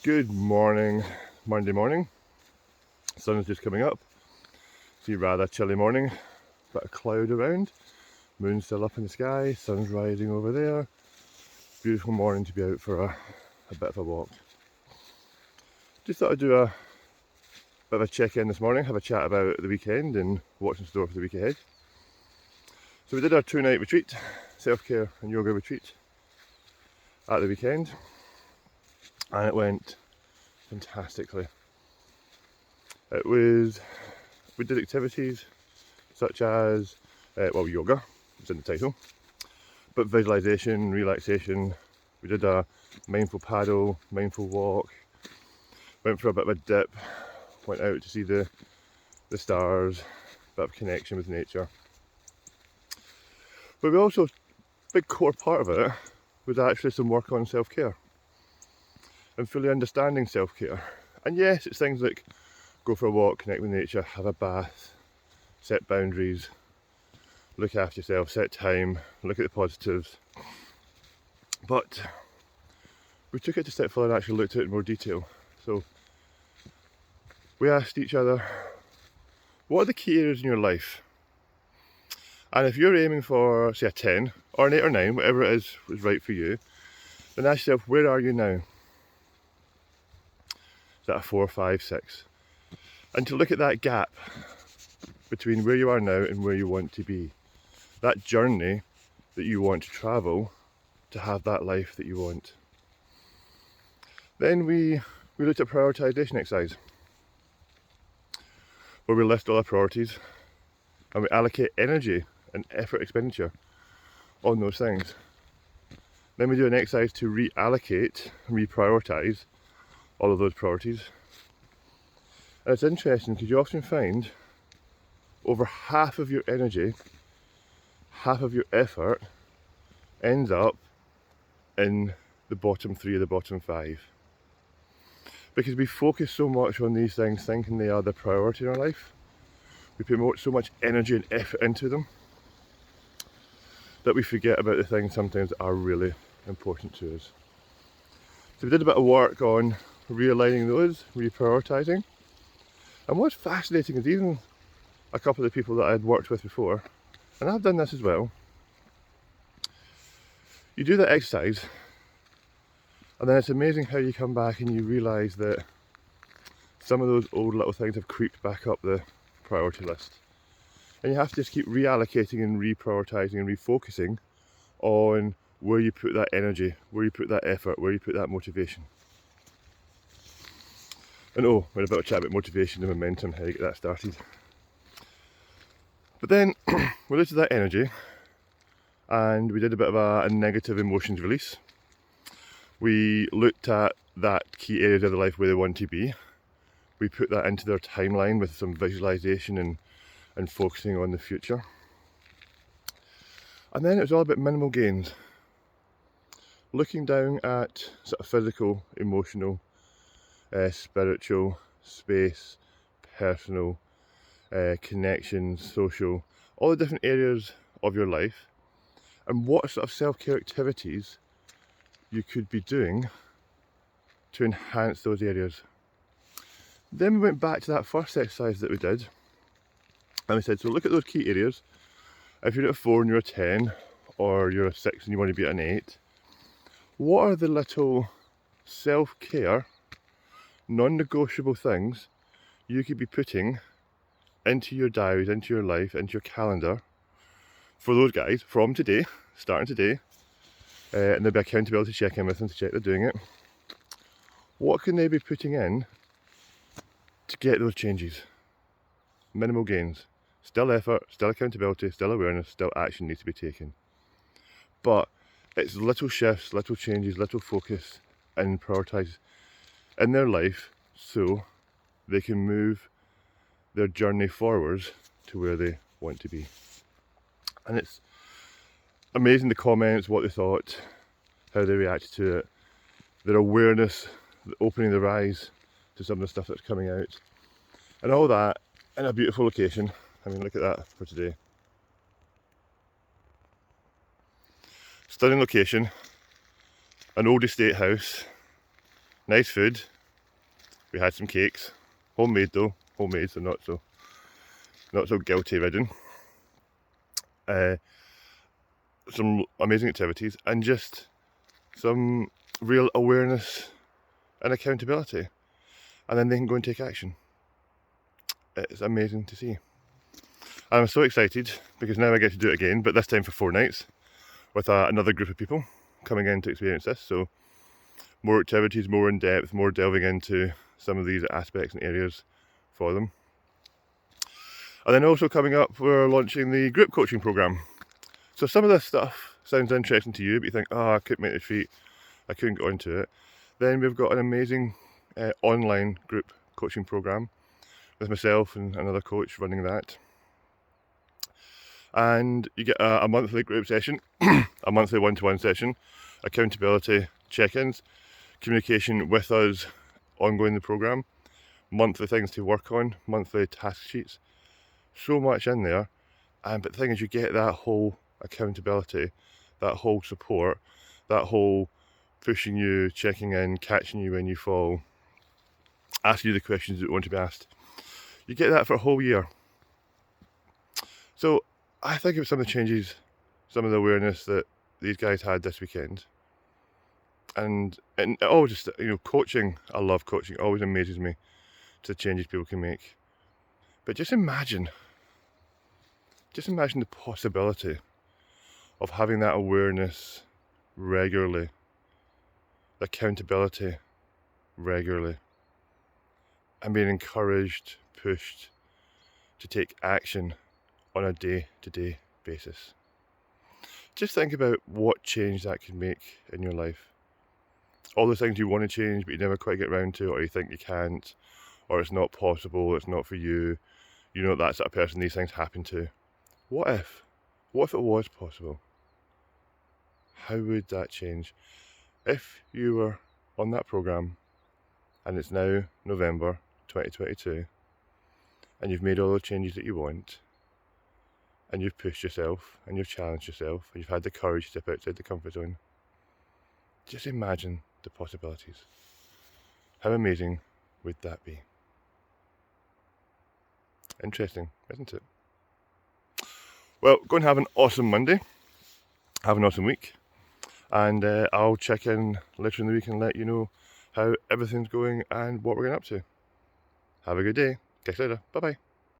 Good morning, Monday morning. Sun is just coming up. It's a rather chilly morning, bit of cloud around, moon's still up in the sky, sun's rising over there. Beautiful morning to be out for a bit of a walk. Just thought I'd do a bit of a check-in this morning, have a chat about the weekend and what's in store for the week ahead. So we did our 2-night retreat, self-care and yoga retreat at the weekend, and it went fantastically. We did activities such as, yoga, it's in the title, but visualization, relaxation. We did a mindful paddle, mindful walk, went for a bit of a dip, went out to see the stars, bit of connection with nature. But we also, big core part of it was actually some work on self-care and fully understanding self-care. And yes, it's things like go for a walk, connect with nature, have a bath, set boundaries, look after yourself, set time, look at the positives. But we took it a step further and actually looked at it in more detail. So we asked each other, what are the key areas in your life? And if you're aiming for, say, a 10 or an 8 or 9, whatever it is right for you, then ask yourself, where are you now? Is that a 4, 5, 6? And to look at that gap between where you are now and where you want to be. That journey that you want to travel to have that life that you want. Then we looked at prioritization exercise, where we list all our priorities and we allocate energy and effort expenditure on those things. Then we do an exercise to reallocate, reprioritize all of those priorities. And it's interesting because you often find over half of your energy, half of your effort ends up in the bottom 3 or the bottom 5. Because we focus so much on these things thinking they are the priority in our life. We put so much energy and effort into them that we forget about the things sometimes that are really important to us. So we did a bit of work on realigning those, reprioritizing. And what's fascinating is even a couple of the people that I had worked with before, and I've done this as well, you do that exercise and then it's amazing how you come back and you realise that some of those old little things have creeped back up the priority list. And you have to just keep reallocating and reprioritising and refocusing on where you put that energy, where you put that effort, where you put that motivation. And we had a bit of a chat about motivation and momentum, how you get that started. But then we looked at that energy and we did a bit of a negative emotions release. We looked at that key areas of their life where they want to be. We put that into their timeline with some visualization and focusing on the future. And then it was all about minimal gains. Looking down at sort of physical, emotional, spiritual, space, personal, connections, social, all the different areas of your life, and what sort of self-care activities you could be doing to enhance those areas. Then we went back to that first exercise that we did, and we said, so look at those key areas. If you're at a 4 and you're a 10, or you're a 6 and you want to be at an 8, what are the little self-care, non-negotiable things you could be putting into your diaries, into your life, into your calendar for those guys from today, starting today, and there'll be accountability check-in with them to check they're doing it. What can they be putting in to get those changes? Minimal gains. Still effort, still accountability, still awareness, still action needs to be taken. But it's little shifts, little changes, little focus and prioritise in their life so they can move their journey forwards to where they want to be. And it's amazing the comments, what they thought, how they reacted to it, their awareness, opening their eyes to some of the stuff that's coming out, and all that in a beautiful location. I mean, look at that for today. Stunning location, an old estate house, nice food, We had some cakes, homemade though, homemade, so not so guilty ridden. Some amazing activities and just some real awareness and accountability, and then they can go and take action. It's amazing to see. I'm so excited because now I get to do it again, but this time for 4 nights with another group of people coming in to experience this. So more activities, more in depth, more delving into some of these aspects and areas for them. And then also coming up, we're launching the group coaching program. So some of this stuff sounds interesting to you, but you think, I couldn't make the feet, I couldn't get onto it. Then we've got an amazing online group coaching program with myself and another coach running that. And you get a monthly group session, a monthly one-to-one session, accountability check-ins, communication with us ongoing the program, monthly things to work on, monthly task sheets. So much in there. But the thing is, you get that whole accountability, that whole support, that whole pushing you, checking in, catching you when you fall, asking you the questions that want to be asked. You get that for a whole year. So I think of some of the changes, some of the awareness that these guys had this weekend. And all just, coaching, I love coaching. It always amazes me to the changes people can make. But just imagine the possibility of having that awareness regularly, accountability regularly, and being encouraged, pushed to take action on a day-to-day basis. Just think about what change that could make in your life. All the things you want to change but you never quite get around to, or you think you can't, or it's not possible, it's not for you, that sort of person these things happen to. What if it was possible? How would that change? If you were on that program and it's now November 2022 and you've made all the changes that you want and you've pushed yourself and you've challenged yourself and you've had the courage to step outside the comfort zone, just imagine the possibilities. How amazing would that be? Interesting, isn't it? Well, go and have an awesome Monday. Have an awesome week. And I'll check in later in the week and let you know how everything's going and what we're getting up to. Have a good day. Catch you later. Bye-bye.